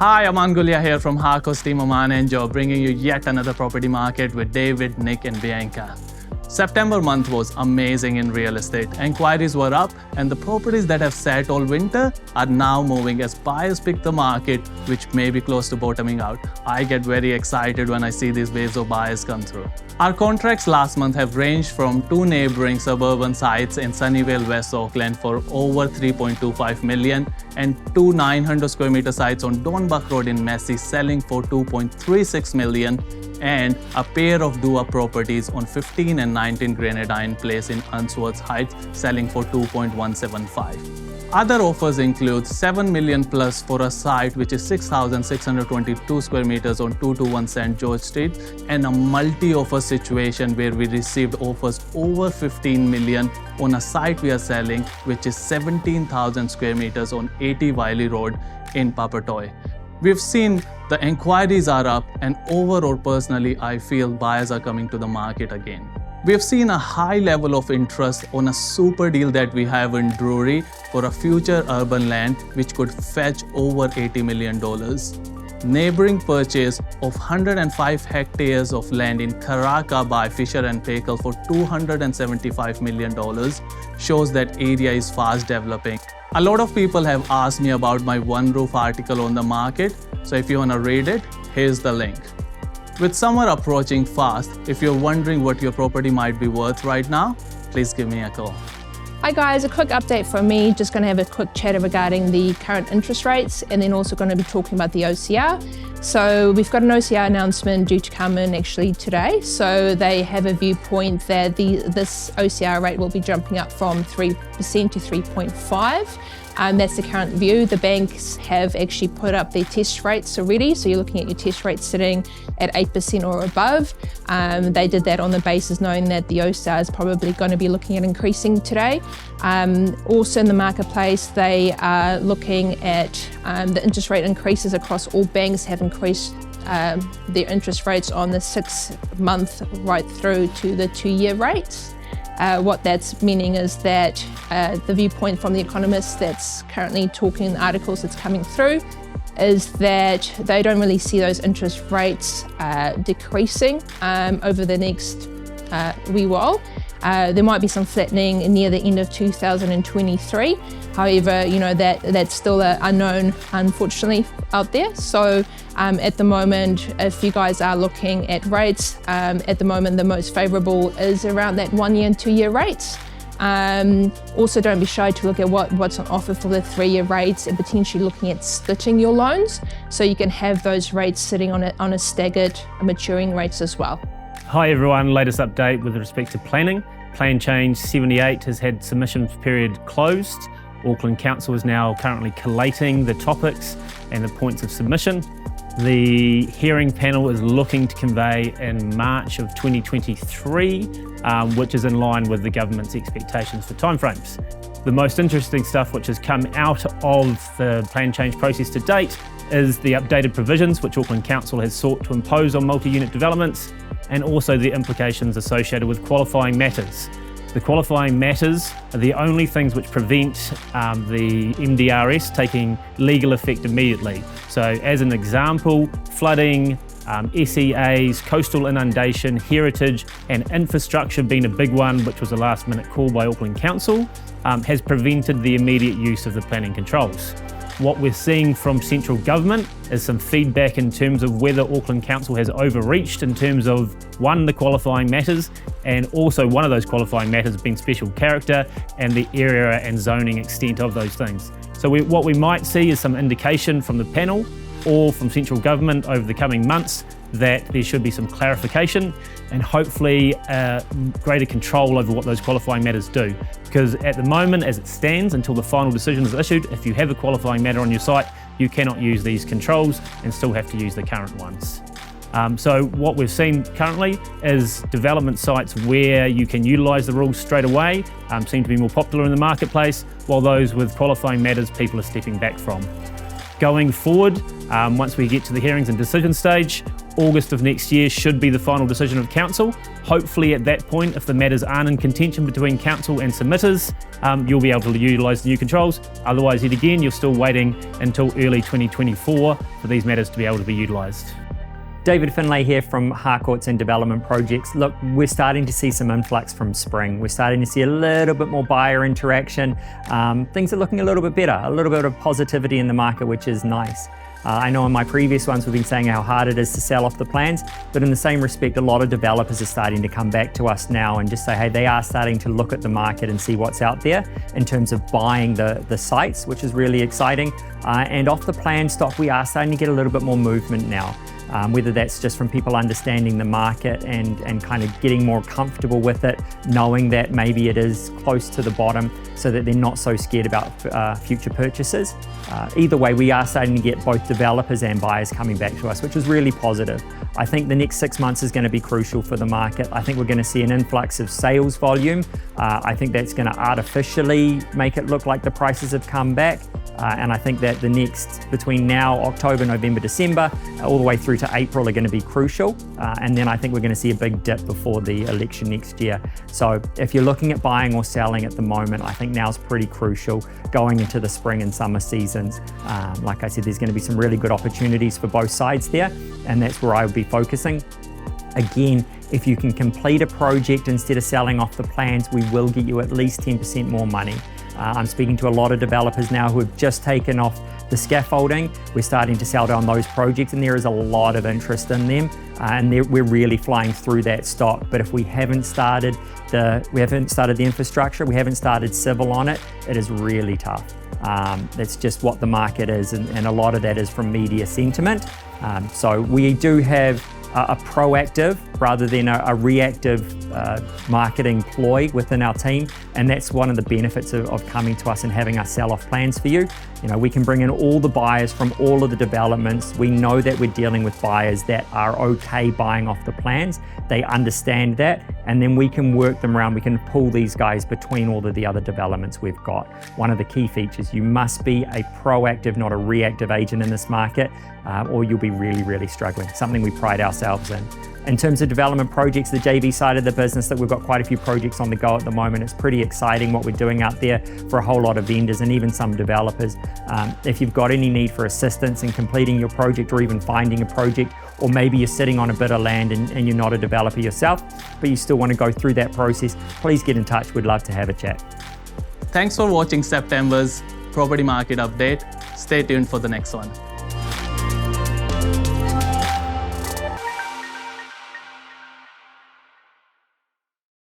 Hi, Aman here from Harco's team Aman and Joe, bringing you yet another property market with David, Nick and Bianca. September month was amazing in real estate. Enquiries were up and the properties that have sat all winter are now moving as buyers pick the market, which may be close to bottoming out. I get very excited when I see these waves of buyers come through. Our contracts last month have ranged from 2 neighboring suburban sites in Sunnyvale, West Auckland for over 3.25 million and 2 900 square meter sites on Dornbach Road in Massey selling for 2.36 million and a pair of Dua properties on 15 and 19 Grenadine Place in Unsworth Heights selling for 2.175. Other offers include 7 million plus for a site which is 6,622 square meters on 221 St. George Street and a multi-offer situation where we received offers over 15 million on a site we are selling which is 17,000 square meters on 80 Wiley Road in Papatoy. We've seen the enquiries are up and overall personally I feel buyers are coming to the market again. We have seen a high level of interest on a super deal that we have in Drury for a future urban land which could fetch over $80 million. Neighboring purchase of 105 hectares of land in Karaka by Fisher and Paykel for $275 million shows that area is fast developing. A lot of people have asked me about my One Roof article on the market, so if you want to read it, here's the link. With summer approaching fast, if you're wondering what your property might be worth right now, please give me a call. Hi guys, a quick update from me. Just going to have a quick chat regarding the current interest rates and then also going to be talking about the OCR. So we've got an OCR announcement due to come in actually today. So they have a viewpoint that this OCR rate will be jumping up from 3% to 3.5%. That's the current view. The banks have actually put up their test rates already. So you're looking at your test rate sitting at 8% or above. They did that on the basis knowing that the OCR is probably going to be looking at increasing today. Also in the marketplace, they are looking at the interest rate increases across all banks have increased their interest rates on the 6-month right through to the 2-year rates. What that's meaning is that the viewpoint from the economists that's currently talking in articles that's coming through is that they don't really see those interest rates decreasing over the next wee while. There might be some flattening near the end of 2023. However, you know, that's still an unknown, unfortunately, out there. So at the moment, if you guys are looking at rates, at the moment, the most favorable is around that 1-year and 2-year rates. Also, don't be shy to look at what's on offer for the 3-year rates and potentially looking at splitting your loans so you can have those rates sitting on a staggered maturing rates as well. Hi everyone, latest update with respect to planning. Plan Change 78 has had submission period closed. Auckland Council is now currently collating the topics and the points of submission. The hearing panel is looking to convey in March of 2023, which is in line with the government's expectations for timeframes. The most interesting stuff which has come out of the plan change process to date is the updated provisions which Auckland Council has sought to impose on multi-unit developments and also the implications associated with qualifying matters. The qualifying matters are the only things which prevent the MDRS taking legal effect immediately. So as an example, flooding, SEAs, coastal inundation, heritage and infrastructure being a big one, which was a last minute call by Auckland Council, has prevented the immediate use of the planning controls. What we're seeing from central government is some feedback in terms of whether Auckland Council has overreached in terms of, one, the qualifying matters, and also one of those qualifying matters being special character and the area and zoning extent of those things. So what we might see is some indication from the panel or from central government over the coming months that there should be some clarification and hopefully greater control over what those qualifying matters do. Because at the moment, as it stands, until the final decision is issued, if you have a qualifying matter on your site, you cannot use these controls and still have to use the current ones. So what we've seen currently is development sites where you can utilise the rules straight away seem to be more popular in the marketplace, while those with qualifying matters people are stepping back from. Going forward, once we get to the hearings and decision stage, August of next year should be the final decision of council. Hopefully at that point, if the matters aren't in contention between council and submitters, you'll be able to utilise the new controls. Otherwise, yet again, you're still waiting until early 2024 for these matters to be able to be utilised. David Finlay here from Harcourts and Development Projects. Look, we're starting to see some influx from spring. We're starting to see a little bit more buyer interaction. Things are looking a little bit better, a little bit of positivity in the market, which is nice. I know in my previous ones we've been saying how hard it is to sell off the plans, but in the same respect, a lot of developers are starting to come back to us now and just say, hey, they are starting to look at the market and see what's out there in terms of buying the sites, which is really exciting. And off the plan stock, we are starting to get a little bit more movement now. Whether that's just from people understanding the market and kind of getting more comfortable with it, knowing that maybe it is close to the bottom so that they're not so scared about future purchases. Either way, we are starting to get both developers and buyers coming back to us, which is really positive. I think the next 6 months is going to be crucial for the market. I think we're going to see an influx of sales volume. I think that's going to artificially make it look like the prices have come back. And I think that the next, between now, October, November, December, all the way through to April are going to be crucial. And then I think we're going to see a big dip before the election next year. So if you're looking at buying or selling at the moment, I think now's pretty crucial going into the spring and summer seasons. Like I said, there's going to be some really good opportunities for both sides there, and that's where I would be focusing. Again, if you can complete a project instead of selling off the plans, we will get you at least 10% more money. I'm speaking to a lot of developers now who have just taken off the scaffolding. We're starting to sell down those projects, and there is a lot of interest in them, and we're really flying through that stock. But if we haven't started the infrastructure, we haven't started civil on it, it is really tough. That's just what the market is, and a lot of that is from media sentiment. So we do have a proactive rather than a reactive marketing ploy within our team, and that's one of the benefits of coming to us and having us sell off plans for you. You know, we can bring in all the buyers from all of the developments. We know that we're dealing with buyers that are okay buying off the plans. They understand that, and then we can work them around. We can pull these guys between all of the other developments we've got. One of the key features, you must be a proactive, not a reactive agent in this market, or you'll be really, really struggling, something we pride ourselves in. In terms of development projects, the JV side of the business, that we've got quite a few projects on the go at the moment. It's pretty exciting what we're doing out there for a whole lot of vendors and even some developers. If you've got any need for assistance in completing your project or even finding a project, or maybe you're sitting on a bit of land and you're not a developer yourself, but you still want to go through that process, please get in touch. We'd love to have a chat. Thanks for watching September's property market update. Stay tuned for the next one.